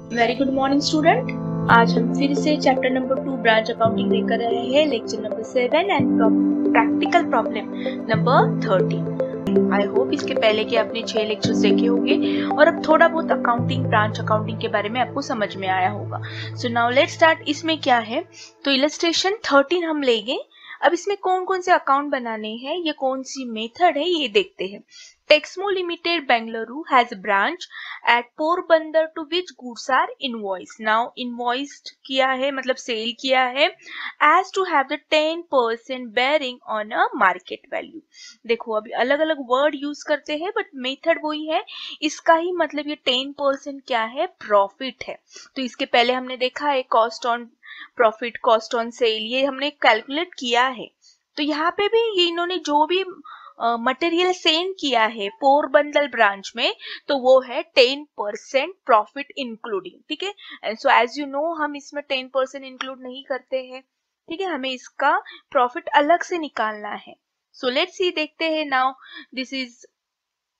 Very good morning student. आज हम फिर से चैप्टर नंबर 2 ब्रांच अकाउंटिंग लेकर आए हैं, lecture number 7 and practical problem number 30। I hope इसके पहले के आपने 6 लेक्चर्स देखे होंगे और अब थोड़ा बहुत अकाउंटिंग ब्रांच अकाउंटिंग के बारे में आपको समझ में आया होगा। So now let's start. इसमें क्या है, तो इलस्ट्रेशन 13 हम लेंगे। अब इसमें कौन कौन से अकाउंट बनाने हैं, ये कौन सी मेथड है, ये देखते हैं। Texmo Limited Bengaluru has a branch at Porbandar to which goods are invoiced. Now invoiced किया है मतलब सेल किया है as to have the 10% bearing on a market value. देखो अभी अलग अलग वर्ड यूज करते हैं बट मेथड वही है। इसका ही मतलब ये 10% क्या है, प्रॉफिट है। तो इसके पहले हमने देखा है cost on profit, cost on sale, ये हमने कैलकुलेट किया है। तो यहाँ पे भी ये इन्होंने जो भी मटेरियल सेल किया है पोरबंदर ब्रांच में, तो वो है 10% प्रॉफिट इंक्लूडिंग, ठीक है। And so as you know हम इसमें 10% इंक्लूड नहीं करते हैं, ठीक है, हमें इसका प्रॉफिट अलग से निकालना है। सो लेट्स सी, देखते हैं। Now this is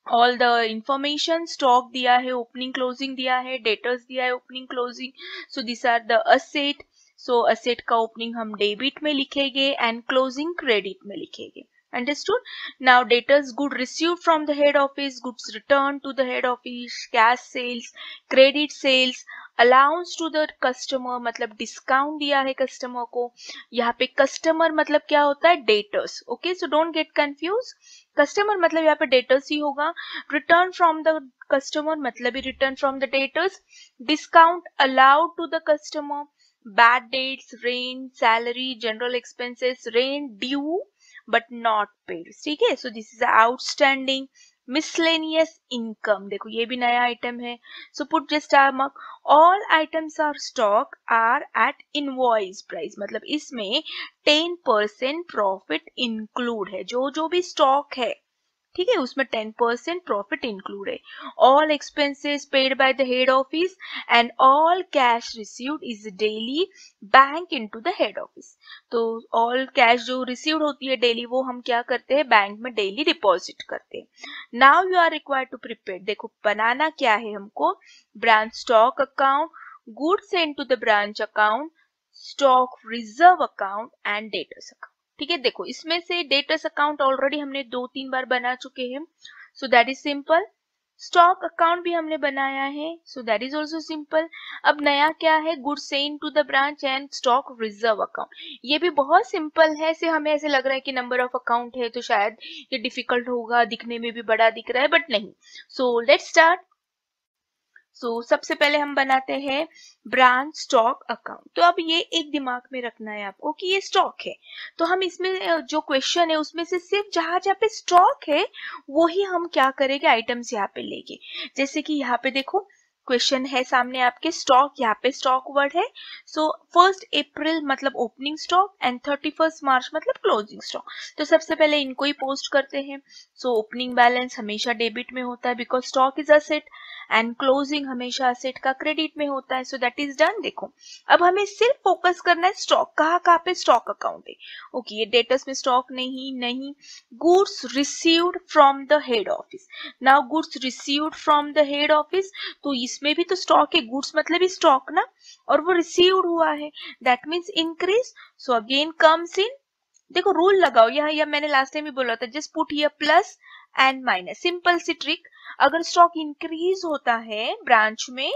all the information. Stock दिया है, ओपनिंग क्लोजिंग दिया है, डेटर्स दिया है, opening closing. So this are the asset. So asset का ओपनिंग हम डेबिट में लिखेंगे एंड क्लोजिंग क्रेडिट में लिखेंगे। Understood? Now debtors good received from the head office, goods returned to the head office, cash sales, credit sales, allowance to the customer मतलब discount दिया है customer को। यहाँ पे कस्टमर मतलब क्या होता है, debtors. Okay, so don't get confuse. Customer मतलब यहाँ पे डेटर्स ही होगा। रिटर्न फ्रॉम द कस्टमर मतलब भी return from the debtors. Discount allowed to the customer. Bad debts, rent, salary, general expenses, rent due but not paid, ठीक है। so this is outstanding। miscellaneous income, देखो ये भी नया item है। so put just star mark। all items are stock are at invoice price, मतलब इसमें 10% profit include है। जो जो भी स्टॉक है, ठीक है, उसमें 10% प्रॉफिट इंक्लूड है। All expenses paid by the head office and all cash received is daily bank into the head office. तो ऑल कैश जो रिसीव्ड होती है डेली, वो हम क्या करते हैं, बैंक में डेली डिपॉजिट करते हैं। Now you are required to prepare, देखो बनाना क्या है हमको, branch stock account, goods send to the branch account, stock reserve account and debtors account. ठीक है, देखो इसमें से डेटर्स अकाउंट ऑलरेडी हमने 2-3 बार बना चुके हैं, so that is simple. Stock account भी हमने बनाया है, so that is also simple. अब नया क्या है, goods send to the branch and stock reserve account. ये भी बहुत सिंपल है, से हमें ऐसे लग रहा है कि नंबर ऑफ अकाउंट है तो शायद ये डिफिकल्ट होगा, दिखने में भी बड़ा दिख रहा है, बट नहीं। So let's start. सबसे पहले हम बनाते हैं ब्रांच स्टॉक अकाउंट। तो अब ये एक दिमाग में रखना है आपको कि ये स्टॉक है, तो हम इसमें जो क्वेश्चन है उसमें से सिर्फ जहां जहां पे स्टॉक है वो ही हम क्या करेंगे, आइटम्स यहाँ पे लेंगे। जैसे कि यहाँ पे देखो क्वेश्चन है सामने आपके, स्टॉक, यहाँ पे स्टॉक वर्ड है। 1 अप्रैल मतलब ओपनिंग स्टॉक एंड 31 मार्च मतलब क्लोजिंग स्टॉक। तो सबसे पहले इनको ही पोस्ट करते हैं। ओपनिंग बैलेंस हमेशा डेबिट में होता है because stock is asset, and closing हमेशा असेट का क्रेडिट में होता है। So that is done. देखो अब हमें सिर्फ फोकस करना है स्टॉक, कहाँ पे स्टॉक अकाउंट है। ओके, ये डेटर्स में स्टॉक नहीं। Goods received from the head office. Now goods received from the head office, तो इसमें भी तो स्टॉक है, गुड्स मतलब ही स्टॉक ना, और वो रिसीव्ड हुआ है, that means increase. So again comes in, देखो रूल लगाओ यहाँ, या मैंने लास्ट टाइम भी बोला था, just put here plus and minus, simple C trick. अगर स्टॉक इंक्रीज होता है ब्रांच में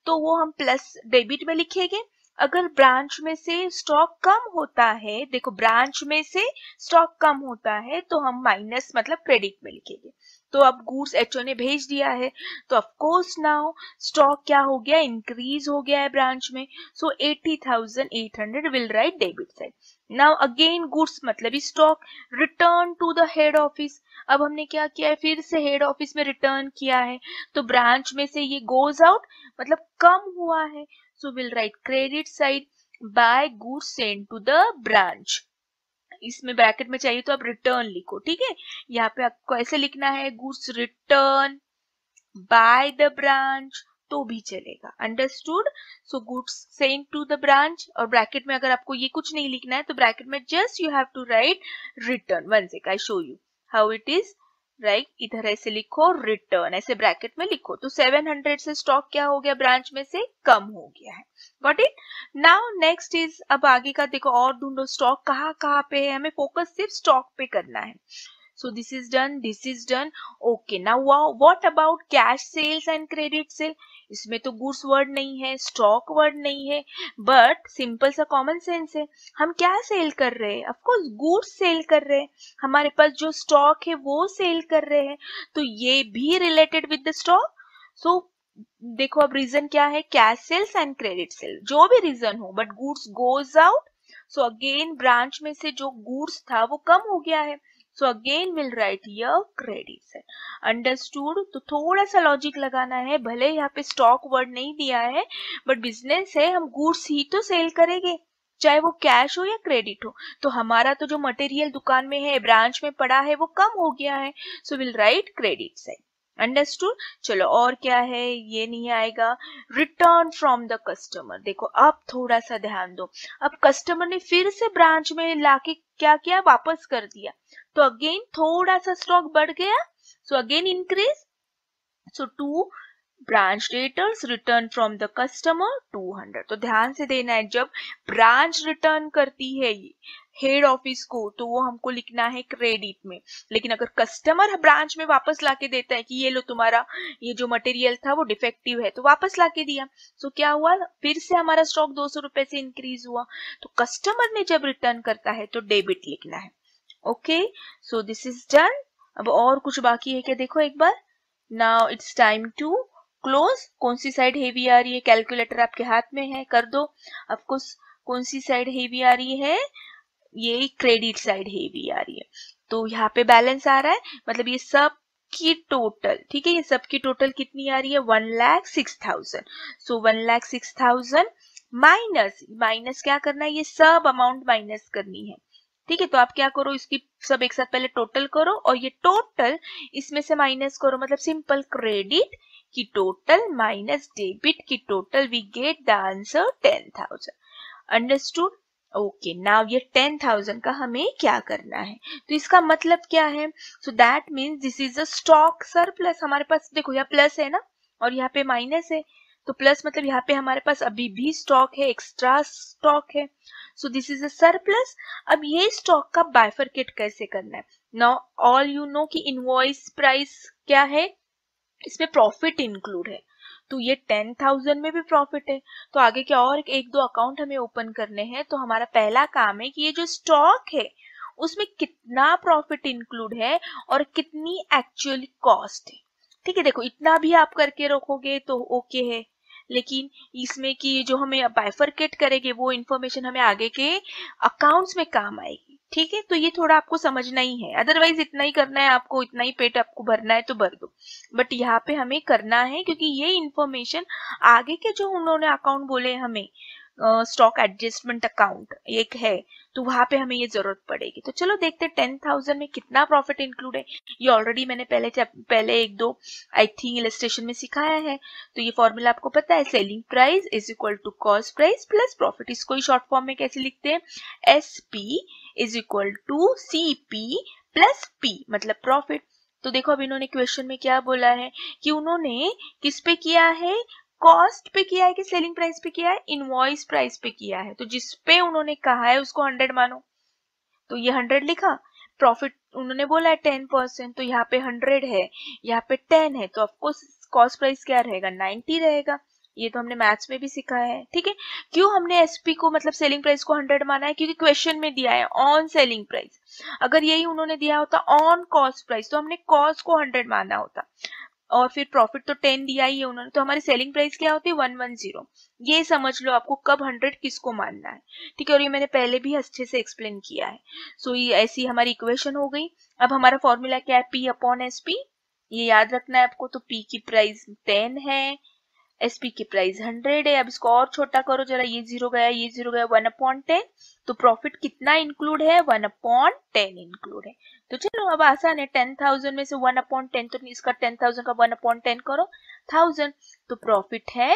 तो वो हम प्लस डेबिट में लिखेंगे। अगर ब्रांच में से स्टॉक कम होता है, देखो ब्रांच में से स्टॉक कम होता है तो हम माइनस मतलब क्रेडिट में लिखेंगे। तो अब गुड्स एचओ ने भेज दिया है, तो ऑफ कोर्स नाउ स्टॉक क्या हो गया, इंक्रीज हो गया है ब्रांच में। 80,800 will write debit side. Now again goods मतलब stock, return to the head office. अब हमने क्या किया है, फिर से हेड ऑफिस में रिटर्न किया है, तो ब्रांच में से ये गोज आउट मतलब कम हुआ है। So will write credit side by goods send to the branch. इसमें ब्रैकेट में चाहिए तो आप रिटर्न लिखो, ठीक है। यहाँ पे आपको ऐसे लिखना है, goods return by the branch, तो भी चलेगा। Understood. Goods send to the branch, और ब्रैकेट में अगर आपको ये कुछ नहीं लिखना है तो ब्रैकेट में just you have to write return. One sec, I show you how it is. Right, इधर ऐसे लिखो रिटर्न, ऐसे ब्रैकेट में लिखो। तो 700 से स्टॉक क्या हो गया, ब्रांच में से कम हो गया है। Got it. Now next is, अब आगे का देखो और ढूंढो स्टॉक कहाँ कहाँ पे है, हमें फोकस सिर्फ स्टॉक पे करना है। So this is done, this is done. Okay, now what about cash sales and credit sale? इसमें तो गुड्स वर्ड नहीं है, स्टॉक वर्ड नहीं है, बट सिंपल सा कॉमन सेंस है। हम क्या सेल कर रहे हैं, ऑफ कोर्स गुड्स सेल कर रहे हैं, हमारे पास जो स्टॉक है वो सेल कर रहे हैं, तो ये भी related with the stock. So देखो अब रीजन क्या है, cash sales and credit sale, जो भी रीजन हो but goods goes out. So again branch में से जो गुड्स था वो कम हो गया है, so again we'll write here credit sale. Understood? तो थोड़ा सा लॉजिक लगाना है, भले यहाँ पे स्टॉक वर्ड नहीं दिया है बट बिजनेस है, हम गुड्स ही तो सेल करेंगे, चाहे वो कैश हो या क्रेडिट हो। तो हमारा तो जो मटेरियल दुकान में है, ब्रांच में पड़ा है, वो कम हो गया है, so will write credit sale. Understood. चलो और क्या है, ये नहीं आएगा। रिटर्न फ्रॉम द कस्टमर, देखो अब थोड़ा सा ध्यान दो, अब कस्टमर ने फिर से ब्रांच में लाके क्या किया, वापस कर दिया, तो अगेन थोड़ा सा स्टॉक बढ़ गया, so again increase. So 2 branch debtors return from the customer 200। तो ध्यान से देना है, जब ब्रांच रिटर्न करती है हेड ऑफिस को तो वो हमको लिखना है क्रेडिट में, लेकिन अगर कस्टमर ब्रांच में वापस लाके देता है कि ये लो तुम्हारा ये जो मटेरियल था वो डिफेक्टिव है, तो वापस लाके दिया, सो क्या हुआ, फिर से हमारा स्टॉक 200 रुपए से इंक्रीज हुआ। तो कस्टमर ने जब रिटर्न करता है तो डेबिट लिखना है। Okay, so this is done. अब और कुछ बाकी है क्या, देखो एक बार। Now it's time to close. कौन सी साइड हेवी आ रही है, कैलकुलेटर आपके हाथ में है, कर दो। आपको कौन सी साइड हेवी आ रही है, ये क्रेडिट साइड हेवी आ रही है। तो यहाँ पे बैलेंस आ रहा है, मतलब ये सब की टोटल, ठीक है, ये सब की टोटल कितनी आ रही है, 1,06,000। सो 1,06,000 माइनस, माइनस क्या करना है, ये सब अमाउंट माइनस करनी है, ठीक है। तो आप क्या करो, इसकी सब एक साथ पहले टोटल करो और ये टोटल इसमें से माइनस करो, मतलब सिंपल क्रेडिट की टोटल माइनस डेबिट की total, we get the answer 10,000। Understood. Okay, now ये 10,000 का हमें क्या करना है, तो इसका मतलब क्या है, so that means this is a stock surplus. हमारे पास देखो यहाँ प्लस है ना और यहाँ पे माइनस है, तो प्लस मतलब यहाँ पे हमारे पास अभी भी स्टॉक है, एक्स्ट्रा स्टॉक है, सो दिस इज अ सरप्लस। अब ये स्टॉक का बाइफरकेट कैसे करना है, नाउ ऑल यू नो कि इनवॉइस प्राइस क्या है, इसमें प्रॉफिट इंक्लूड है, तो ये 10,000 में भी प्रॉफिट है। तो आगे क्या और एक दो अकाउंट हमें ओपन करने हैं, तो हमारा पहला काम है कि ये जो स्टॉक है उसमें कितना प्रॉफिट इंक्लूड है और कितनी एक्चुअली कॉस्ट है, ठीक है। देखो इतना भी आप करके रखोगे तो ओके है, लेकिन इसमें कि जो हमें बाइफरकेट करेंगे वो इंफॉर्मेशन हमें आगे के अकाउंट्स में काम आएगी, ठीक है। तो ये थोड़ा आपको समझना ही है, अदरवाइज इतना ही करना है आपको, इतना ही पेट आपको भरना है तो भर दो, बट यहाँ पे हमें करना है क्योंकि ये इंफॉर्मेशन आगे के जो उन्होंने अकाउंट बोले हमें, स्टॉक एडजस्टमेंट अकाउंट एक है, तो वहां पे हमें ये जरूरत पड़ेगी। तो चलो देखते 10,000 में कितना प्रॉफिट इंक्लूड है। ये ऑलरेडी मैंने पहले एक दो आई थिंक इलस्ट्रेशन में सिखाया है, तो ये फॉर्मूला आपको पता है, selling price is equal to cost price plus profit. इसको ही शॉर्ट फॉर्म में कैसे लिखते हैं, SP is equal to CP plus P, मतलब प्रॉफिट। तो देखो अब इन्होंने क्वेश्चन में क्या बोला है कि उन्होंने किस पे किया है, कॉस्ट पे किया है कि सेलिंग प्राइस पे किया है, इनवॉइस प्राइस पे किया है, तो जिस पे उन्होंने कहा है उसको 100 मानो, तो ये 100 लिखा। प्रॉफिट उन्होंने बोला है 10%, तो यहाँ पे 100 है, यहाँ पे 10 है, तो ऑफकोर्स कॉस्ट प्राइस क्या रहेगा, 90 रहेगा। ये तो हमने मैथ्स में भी सिखाया है, ठीक है। क्यों हमने SP को मतलब सेलिंग प्राइस को 100 माना है, क्योंकि क्वेश्चन में दिया है ऑन सेलिंग प्राइस। अगर यही उन्होंने दिया होता ऑन कॉस्ट प्राइस तो हमने कॉस्ट को 100 माना होता, और फिर प्रॉफिट तो 10 दिया ही है उन्होंने, तो हमारी सेलिंग प्राइस क्या होती है 110। ये समझ लो आपको कब 100 किसको मानना है, ठीक है। और ये मैंने पहले भी अच्छे से एक्सप्लेन किया है। सो ये ऐसी हमारी इक्वेशन हो गई। अब हमारा फॉर्मूला क्या है, P अपॉन SP, ये याद रखना है आपको। तो P की प्राइस 10 है, SP की प्राइस 100 है। अब इसको और छोटा करो जरा, ये 0 गया, ये 0 गया, 1/10, तो प्रॉफिट कितना इंक्लूड है, 1/10 इंक्लूड है। तो चलो अब आसान है, 10,000 में से 1/10, तो इसका 10,000 का 1/10 करो 1000, तो प्रॉफिट है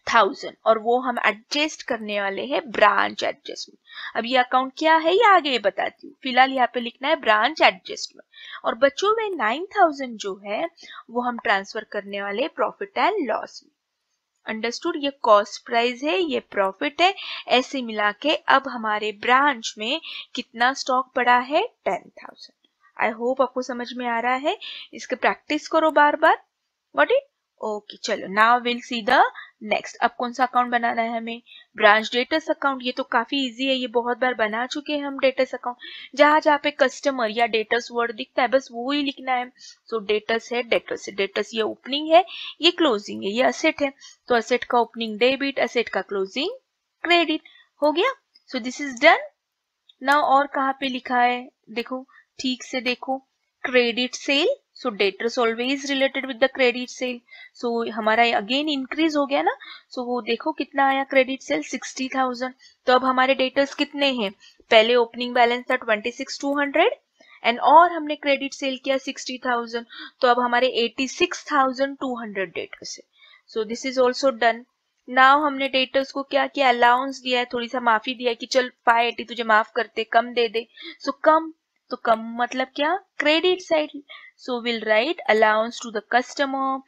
1000 और वो हम एडजस्ट करने वाले हैं ब्रांच एडजस्टमेंट। अब ये अकाउंट क्या है ये आगे बताती हूँ, फिलहाल यहाँ पे लिखना है ब्रांच एडजस्टमेंट। और बच्चों में 9000 जो है वो हम ट्रांसफर करने वाले प्रॉफिट एंड लॉस में। अंडरस्टूड? ये कॉस्ट प्राइस है, ये प्रॉफिट है, ऐसे मिला के अब हमारे ब्रांच में कितना स्टॉक पड़ा है 10,000। आई होप आपको समझ में आ रहा है, इसके प्रैक्टिस करो बार बार। Got it? ओके चलो now will see the next. अब कौन सा अकाउंट बनाना है हमें? Branch debtors account. ये तो काफी इजी है, ये बहुत बार बना चुके हैं हम डेटर्स अकाउंट। जहां जहां पे कस्टमर या डेटर्स वर्ड दिखता है बस वो ही लिखना है। सो डेटर्स है, डेटर्स है, डेटर्स ये ओपनिंग है, ये क्लोजिंग है, ये असेट है, तो असेट का ओपनिंग डेबिट, असेट का क्लोजिंग क्रेडिट। हो गया? So this is done. Now और कहाँ पे लिखा है देखो, ठीक से देखो, credit sale. So debtors always related with the credit sale. So हमारा अगेन इंक्रीज हो गया ना। सो वो देखो कितना आया क्रेडिट सेल 60,000। तो अब हमारे डेटर्स कितने हैं? पहले ओपनिंग बैलेंस था 26,200 एंड और हमने क्रेडिट सेल किया 60,000, तो अब हमारे 86,200 डेटर्स है। सो this is also done. Now हमने डेटर्स को क्या किया? अलाउंस दिया है, थोड़ी सा माफी दिया है कि चल 580 तुझे माफ करते, कम दे दे। सो कम, तो कम मतलब क्या? Credit side. So will write allowance to the customer,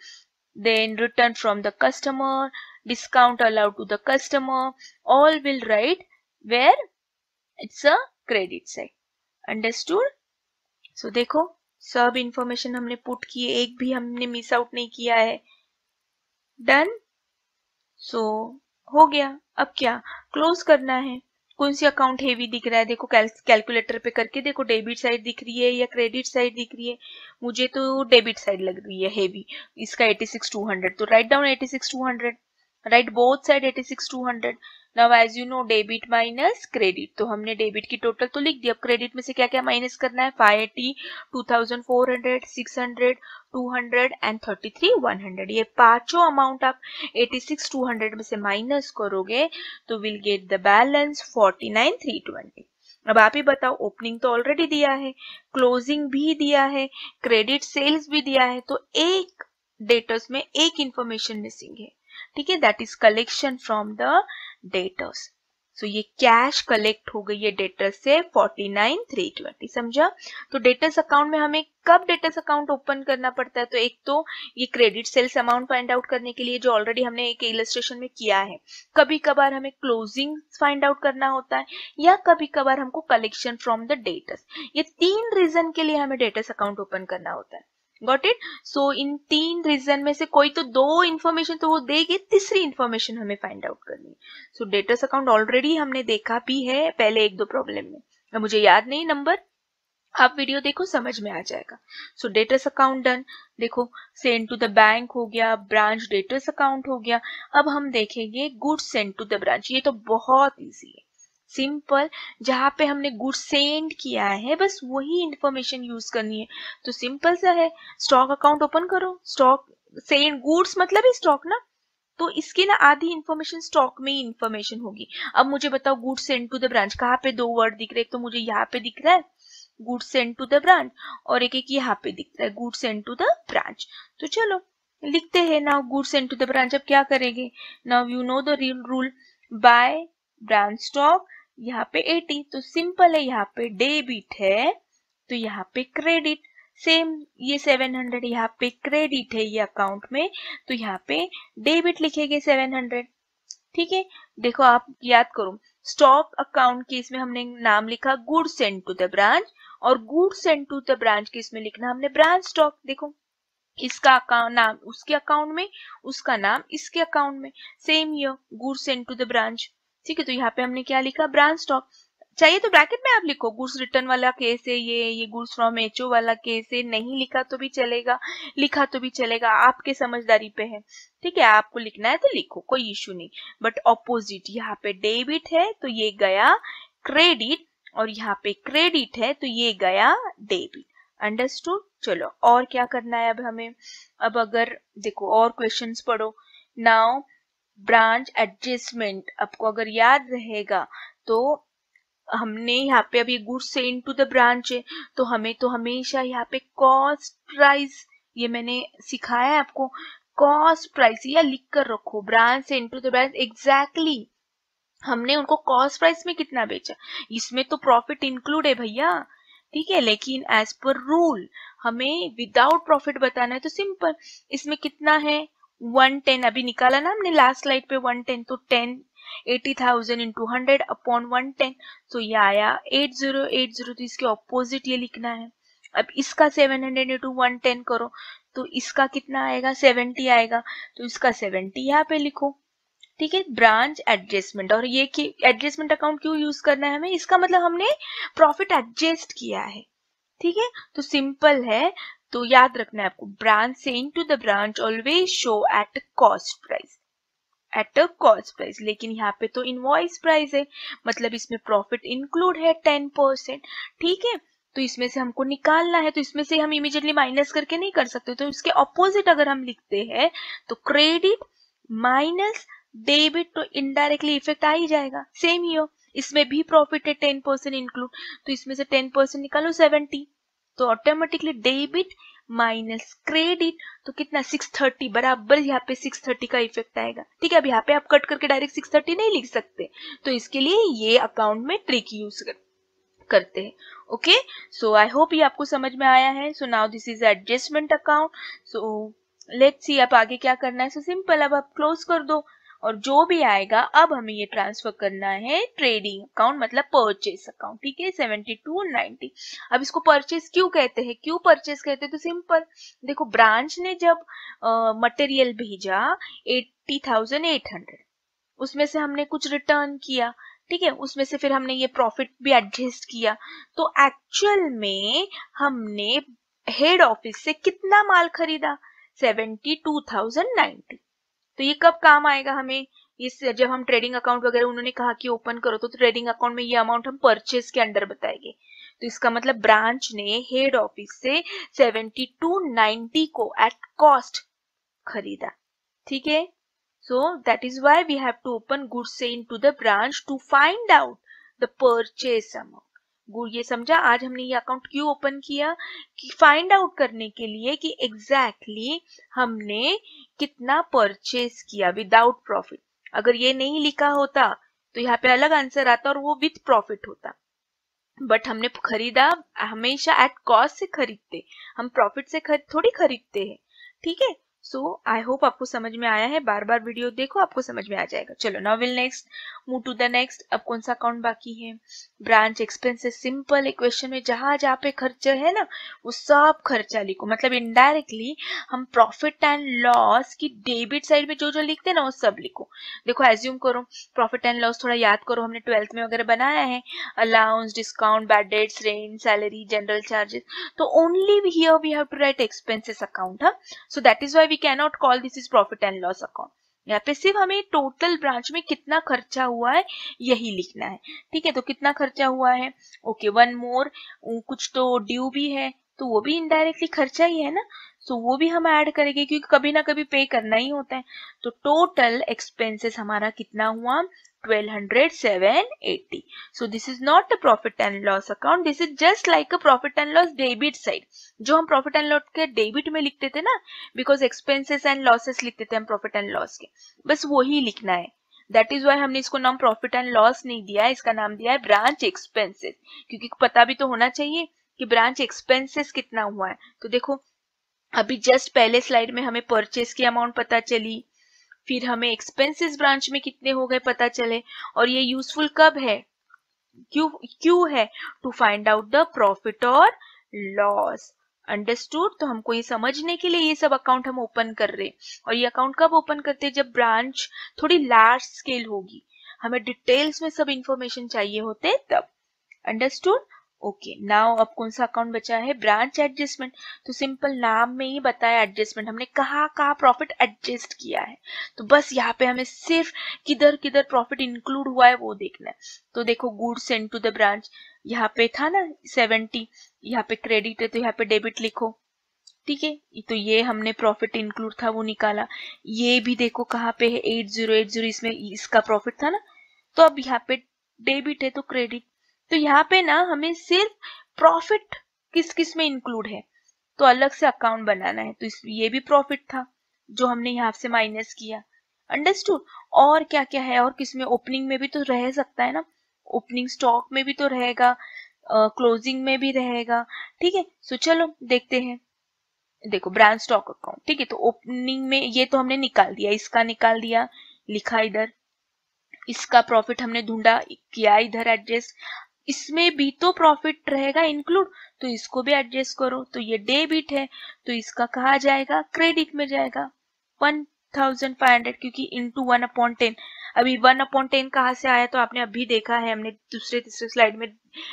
then return from the customer, discount allowed to the customer, all will write where it's a credit side. Understood? So देखो सब इंफॉर्मेशन हमने पुट की है, एक भी हमने miss out नहीं किया है। डन। सो हो गया। अब क्या क्लोज करना है? कौन सी अकाउंट हेवी दिख रहा है? देखो कैलकुलेटर पे करके देखो, डेबिट साइड दिख रही है या क्रेडिट साइड दिख रही है? मुझे तो डेबिट साइड लग रही है हेवी, इसका 86,200, तो write down 86,200, right both side 86,200। Now as you know debit minus credit, तो हमने डेबिट की टोटल तो लिख दी, अब क्रेडिट में से क्या क्या माइनस करना है? 580, 2,400, 600, 200 एंड 33,100। ये पांचों अमाउंट आप 86,200 में से माइनस करोगे तो विल गेट द बैलेंस 49,320। अब आप ही बताओ, ओपनिंग तो ऑलरेडी दिया है, क्लोजिंग भी दिया है, क्रेडिट सेल्स भी दिया है, तो एक डेटर्स में एक इंफॉर्मेशन मिसिंग है। ठीक है, that is collection from the debtors. So ये कैश कलेक्ट हो गई है डेटर्स से 49,320। समझा? तो डेटर्स अकाउंट में हमें कब डेटर्स अकाउंट ओपन करना पड़ता है? तो एक तो ये credit sales amount find out करने के लिए जो ऑलरेडी हमने एक इलस्ट्रेशन में किया है, कभी कभार हमें क्लोजिंग फाइंड आउट करना होता है, या कभी कभार हमको कलेक्शन फ्रॉम द डेटर्स। ये तीन रीजन के लिए हमें डेटर्स अकाउंट ओपन करना होता है। Got it? सो इन तीन रीजन में से कोई तो दो इंफॉर्मेशन तो वो देगी, तीसरी इंफॉर्मेशन हमें फाइंड आउट करनी है। सो डेटर्स अकाउंट ऑलरेडी हमने देखा भी है पहले एक दो प्रॉब्लम में, अब मुझे याद नहीं नंबर, आप वीडियो देखो समझ में आ जाएगा। सो डेटर्स अकाउंट डन। देखो सेंड टू द बैंक हो गया, ब्रांच डेटर्स अकाउंट हो गया। अब हम देखेंगे goods send to the branch. ये तो बहुत इजी है, सिंपल। जहां पे हमने गुड्स सेंड किया है बस वही इंफॉर्मेशन यूज करनी है, तो सिंपल सा है। स्टॉक अकाउंट ओपन करो, स्टॉक सेंड गुड्स मतलब ही स्टॉक ना, तो इसकी ना आधी इंफॉर्मेशन स्टॉक में ही इंफॉर्मेशन होगी। अब मुझे बताओ goods send to the branch कहाँ पे दो वर्ड दिख रहे हैं? तो मुझे यहाँ पे दिख रहा है goods send to the branch, और एक एक यहाँ पे दिख रहा है goods send to the branch. तो चलो लिखते हैं now goods send to the branch. अब क्या करेंगे? Now you know the rule, by branch stock, यहाँ पे 80, तो सिंपल है, यहाँ पे डेबिट है तो यहाँ पे क्रेडिट। सेम ये 700 यहाँ पे क्रेडिट है ये अकाउंट में, तो यहाँ पे डेबिट लिखेंगे 700। ठीक है, देखो आप याद करो, स्टॉक अकाउंट के इसमें हमने नाम लिखा goods send to the branch, और goods send to the branch के इसमें लिखना हमने ब्रांच स्टॉक। देखो इसका अकाउंट नाम उसके अकाउंट में, उसका नाम इसके अकाउंट में, same year goods send to the branch. ठीक है, तो यहाँ पे हमने क्या लिखा? Branch stock. चाहिए तो ब्रैकेट में आप लिखो गुड्स रिटर्न वाला केस है, ये गुड्स फ्रॉम एचओ वाला केस है। नहीं लिखा तो भी चलेगा, लिखा तो भी चलेगा, आपके समझदारी पे है। ठीक है, आपको लिखना है तो लिखो, कोई इश्यू नहीं। बट ऑपोजिट, यहाँ पे डेबिट है तो ये गया क्रेडिट, और यहाँ पे क्रेडिट है तो ये गया डेबिट। अंडरस्टूड? चलो और क्या करना है अब हमें? अब अगर देखो और क्वेश्चंस पढ़ो। नाउ ब्रांच एडजस्टमेंट आपको अगर याद रहेगा तो हमने यहाँ पे अभी goods send to the branch है, तो हमें तो हमेशा यहाँ पे कॉस्ट प्राइस, ये मैंने सिखाया है आपको, कॉस्ट प्राइस, या लिख कर रखो ब्रांच से इनटू द ब्रांच एग्जैक्टली हमने उनको कॉस्ट प्राइस में कितना बेचा, इसमें तो प्रॉफिट इंक्लूड है भैया, ठीक है। लेकिन एज पर रूल हमें विदाउट प्रॉफिट बताना है, तो सिंपल इसमें कितना है 110, अभी निकाला ना हमने लास्ट स्लाइड पे 110, तो 80,000 इंटू 100 अपॉन 110, तो ये आया 8080, तो इसके ऑपोजिट ये लिखना है। अब इसका 700 इंटू 110 करो तो इसका कितना आएगा 70 आएगा, तो इसका 70 यहाँ पे लिखो, ठीक है। ब्रांच एडजस्टमेंट, और ये कि एडजस्टमेंट अकाउंट क्यों यूज करना है हमें, इसका मतलब हमने प्रॉफिट एडजस्ट किया है, ठीक है। तो सिंपल है, तो याद रखना है आपको, ब्रांच से into the branch always show at cost price, at a cost price. लेकिन यहाँ पे तो इनवॉइस प्राइस है, मतलब इसमें प्रॉफिट इंक्लूड है 10%, ठीक है। तो इसमें से हमको निकालना है, तो इसमें से हम इमीडिएटली माइनस करके नहीं कर सकते, तो इसके ऑपोजिट अगर हम लिखते हैं तो क्रेडिट माइनस डेबिट, तो इनडायरेक्टली इफेक्ट आ ही जाएगा। सेम ही हो, इसमें भी प्रॉफिट है 10% इंक्लूड, तो इसमें से 10% निकालो 70, तो ऑटोमेटिकली डेबिट माइनस क्रेडिट, तो कितना 630, बराबर यहाँ पे 630 का इफेक्ट आएगा, ठीक है। अब यहाँ पे आप कट करके डायरेक्ट 630 नहीं लिख सकते, तो इसके लिए ये अकाउंट में ट्रिक यूज करते हैं। ओके, सो आई होप ये आपको समझ में आया है। So now this is adjustment account. So let's see अब आगे क्या करना है। सो सिंपल, अब आप क्लोज कर दो, और जो भी आएगा अब हमें ये ट्रांसफर करना है ट्रेडिंग अकाउंट, मतलब परचेस अकाउंट, ठीक है। 7290। अब इसको परचेस क्यों कहते हैं, क्यों परचेस कहते हैं, तो सिंपल देखो, ब्रांच ने जब मटेरियल भेजा 80,800, उसमें से हमने कुछ रिटर्न किया, ठीक है, उसमें से फिर हमने ये प्रॉफिट भी एडजस्ट किया, तो एक्चुअल में हमने हेड ऑफिस से कितना माल खरीदा 72,090। तो ये कब काम आएगा हमें, इस जब हम ट्रेडिंग अकाउंट वगैरह उन्होंने कहा कि ओपन करो, तो ट्रेडिंग अकाउंट में ये अमाउंट हम परचेस के अंडर बताएंगे। तो इसका मतलब ब्रांच ने हेड ऑफिस से 7290 को एट कॉस्ट खरीदा, ठीक है। So that is why we have to open goods sale into the branch to find out the purchase amount. Good, ये समझा। आज हमने ये अकाउंट क्यों ओपन किया, कि फाइंड आउट करने के लिए कि एग्जैक्टली हमने कितना परचेस किया विदाउट प्रॉफिट। अगर ये नहीं लिखा होता तो यहाँ पे अलग आंसर आता और वो विथ प्रॉफिट होता, बट हमने खरीदा, हमेशा एट कॉस्ट से खरीदते, हम प्रॉफिट से थोड़ी खरीदते हैं, ठीक है। सो आई होप आपको समझ में आया है, बार बार वीडियो देखो आपको समझ में आ जाएगा। चलो now will next move to the next. अब कौन सा अकाउंट बाकी है, ब्रांच एक्सपेंसेस। सिंपल इक्वेशन में जहां जहां पे खर्चा है ना वो सब खर्चा लिखो, मतलब इनडायरेक्टली हम प्रॉफिट एंड लॉस की डेबिट साइड में जो जो लिखते हैं ना वो सब लिखो। देखो एज्यूम करो, प्रॉफिट एंड लॉस थोड़ा याद करो, हमने 12th में वगैरह बनाया है, allowance, discount, bad debts, rent, salary, general charges, तो only here we have to write expenses account. So that is why we can not call this is profit and loss account. यहाँ पे सिर्फ हमें total branch में कितना खर्चा हुआ है यही लिखना है, ठीक है। तो कितना खर्चा हुआ है, ओके, वन मोर, कुछ तो ड्यू भी है, तो वो भी इनडायरेक्टली खर्चा ही है ना, सो वो भी हम ऐड करेंगे क्योंकि कभी ना कभी पे करना ही होता है। तो टोटल एक्सपेंसेस हमारा कितना हुआ 1200,780. So this is not a profit and loss account. This is just like a profit and loss debit side. जो हम profit and loss के डेबिट में लिखते थे ना, because expenses and losses लिखते थे हम profit and loss के, बस वही लिखना है। That is why हमने इसको नाम profit and loss नहीं दिया है, इसका नाम दिया है branch expenses, क्योंकि पता भी तो होना चाहिए कि branch expenses कितना हुआ है। तो देखो अभी जस्ट पहले स्लाइड में हमें परचेस की अमाउंट पता चली, फिर हमें एक्सपेंसेस ब्रांच में कितने हो गए पता चले, और ये यूजफुल कब है, क्यों है, to find out the profit और लॉस। अंडरस्टूड। तो हमको ये समझने के लिए ये सब अकाउंट हम ओपन कर रहे हैं, और ये अकाउंट कब ओपन करते हैं, जब ब्रांच थोड़ी लार्ज स्केल होगी, हमें डिटेल्स में सब इंफॉर्मेशन चाहिए होते तब। अंडरस्टूड। ओके, नाउ अब कौन सा अकाउंट बचा है, ब्रांच एडजस्टमेंट। तो सिंपल नाम में ही बताया एडजस्टमेंट, हमने कहाँ प्रॉफिट एडजस्ट किया है, तो बस यहाँ पे हमें सिर्फ किधर किधर प्रॉफिट इंक्लूड हुआ है वो देखना है। तो देखो goods send to the branch, यहाँ पे था ना 70, यहाँ पे क्रेडिट है तो यहाँ पे डेबिट लिखो, ठीक है। तो ये हमने प्रॉफिट इंक्लूड था वो निकाला, ये भी देखो कहाँ पे है 8080, इसमें इसका प्रॉफिट था ना, तो अब यहाँ पे डेबिट है तो क्रेडिट। तो यहाँ पे ना हमें सिर्फ प्रॉफिट किस किस में इंक्लूड है तो अलग से अकाउंट बनाना है, तो ये भी प्रॉफिट था, जो हमने यहाँ से माइनस किया। अंडरस्टूड। और क्या क्या है, और किसमें, ओपनिंग में भी तो रह सकता है ना, ओपनिंग स्टॉक में भी तो रहेगा, क्लोजिंग में भी रहेगा। ठीक है, सो चलो देखते हैं। देखो ब्रांच स्टॉक अकाउंट, ठीक है, तो ओपनिंग में ये तो हमने निकाल दिया, इसका निकाल दिया, लिखा इधर, इसका प्रॉफिट हमने ढूंढा, किया इधर एडजस्ट, इसमें भी तो प्रॉफिट रहेगा इंक्लूड, तो इसको भी एडजस्ट करो। तो ये डेबिट है, तो इसका कहा जाएगा, क्रेडिट में जाएगा 1500, क्योंकि इंटू 1/10। अभी 1/10 कहाँ से आया, तो आपने अभी देखा है, हमने दूसरे तीसरे स्लाइड में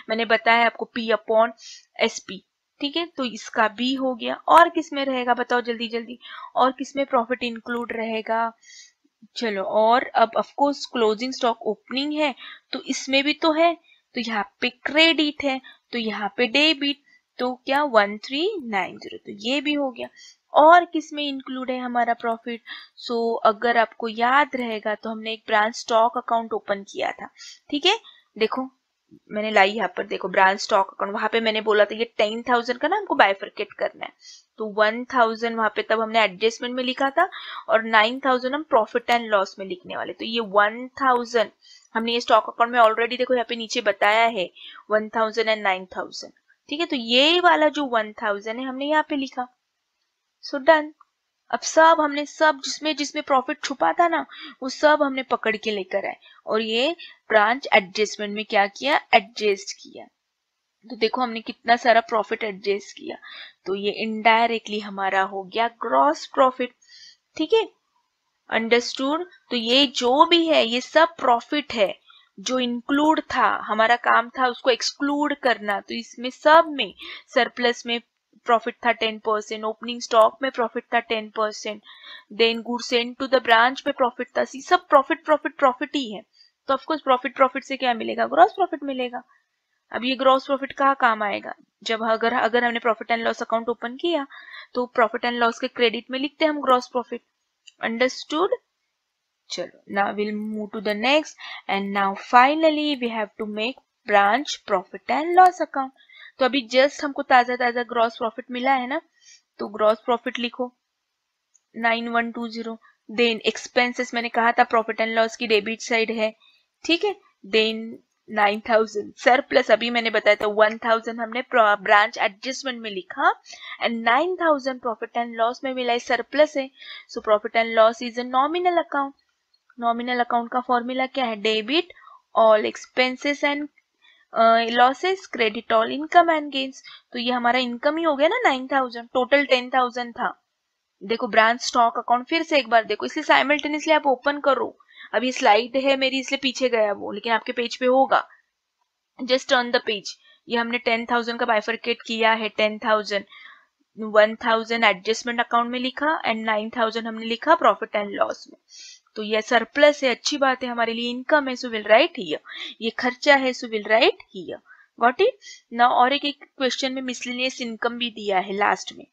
मैंने बताया आपको, P/SP। ठीक है, तो इसका भी हो गया। और किस में रहेगा बताओ जल्दी जल्दी, और किस में प्रॉफिट इंक्लूड रहेगा। चलो, और अब of course closing stock opening है, तो इसमें भी तो है, तो यहाँ पे क्रेडिट है, तो यहाँ पे डेबिट, तो क्या 1390, तो ये भी हो गया। और किस में इंक्लूड है हमारा प्रॉफिट। सो अगर आपको याद रहेगा तो हमने एक ब्रांच स्टॉक अकाउंट ओपन किया था। ठीक है, देखो मैंने लाई यहाँ पर, देखो ब्रांच स्टॉक अकाउंट, वहां पे मैंने बोला था ये 10,000 का ना हमको बाइफरकेट करना है, तो 1000 वहां पे तब हमने एडजस्टमेंट में लिखा था, और 9000 हम प्रॉफिट एंड लॉस में लिखने वाले। तो ये 1000 हमने ये स्टॉक अकाउंट में ऑलरेडी देखो यहाँ पे नीचे बताया है 1000 एंड 9000। ठीक है, तो ये वाला जो 1000 है हमने यहाँ पे लिखा। So done. अब सब हमने, सब जिसमें जिसमें प्रॉफिट छुपा था ना, वो सब हमने पकड़ के लेकर आए, और ये ब्रांच एडजस्टमेंट में क्या किया, एडजस्ट किया। तो देखो हमने कितना सारा प्रॉफिट एडजस्ट किया, तो ये इनडायरेक्टली हमारा हो गया ग्रॉस प्रॉफिट। ठीक है, अंडरस्टूड। तो ये जो भी है ये सब प्रॉफिट है, जो इंक्लूड था, हमारा काम था उसको एक्सक्लूड करना, तो इसमें सब में सरप्लस में प्रॉफिट था 10%, ओपनिंग स्टॉक में प्रॉफिट था 10%, then goods send to the branch में प्रॉफिट था, सब प्रॉफिट प्रॉफिट प्रॉफिट ही है। तो ऑफकोर्स प्रॉफिट प्रॉफिट से क्या मिलेगा, ग्रॉस प्रॉफिट मिलेगा। अब ये ग्रॉस प्रॉफिट कहाँ काम आएगा, जब अगर अगर हमने profit and loss account open किया, तो प्रॉफिट एंड लॉस के क्रेडिट में लिखते हैं हम ग्रॉस प्रॉफिट। अंडरस्टूड। चलो, now we'll move to the next, and now finally we have to make branch profit and loss account। तो अभी जस्ट हमको ताजा ताजा ग्रॉस प्रॉफिट मिला है ना, तो ग्रॉस प्रॉफिट लिखो 9120। देन एक्सपेंसेस मैंने कहा था प्रॉफिट एंड लॉस की डेबिट साइड है। ठीक है, देन 9000 सरप्लस, अभी मैंने बताया था 1000 हमने ब्रांच एडजस्टमेंट में लिखा, एंड 9000 प्रॉफिट एंड लॉस में मिला, सरप्लस है। So profit and loss is a nominal account. Nominal account का फॉर्मूला क्या है, debit all expenses and losses, credit all income and gains. तो ये हमारा इनकम ही हो गया ना 9000, टोटल 10,000 था। देखो ब्रांच स्टॉक अकाउंट फिर से एक बार देखो, इसलिए साइमल्टेनियसली आप ओपन करो। अभी स्लाइड है मेरी इसलिए पीछे गया वो, लेकिन आपके पेज पे होगा, जस्ट टर्न द पेज। ये हमने 10,000 का बाइफरकेट किया है, 10,000 1000 एडजस्टमेंट अकाउंट में लिखा, एंड 9000 हमने लिखा प्रॉफिट एंड लॉस में। तो ये सरप्लस है, अच्छी बात है, हमारे लिए इनकम है, सो विल राइट हियर। ये खर्चा है, so will right here. Got it ना। और एक क्वेश्चन में मिसलेनियस इनकम भी दिया है लास्ट में,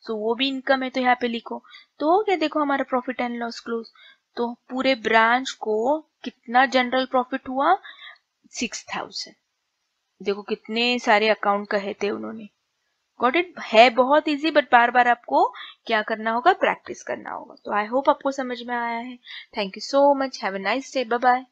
सो वो भी इनकम है, तो यहाँ पे लिखो। तो हो गया, देखो हमारा प्रॉफिट एंड लॉस क्लोज। तो पूरे ब्रांच को कितना जनरल प्रॉफिट हुआ, 6000। देखो कितने सारे अकाउंट कहे थे उन्होंने। गॉट इट, है बहुत इजी, बट बार बार आपको क्या करना होगा, प्रैक्टिस करना होगा। तो आई होप आपको समझ में आया है। Thank you so much, have a nice day, bye bye.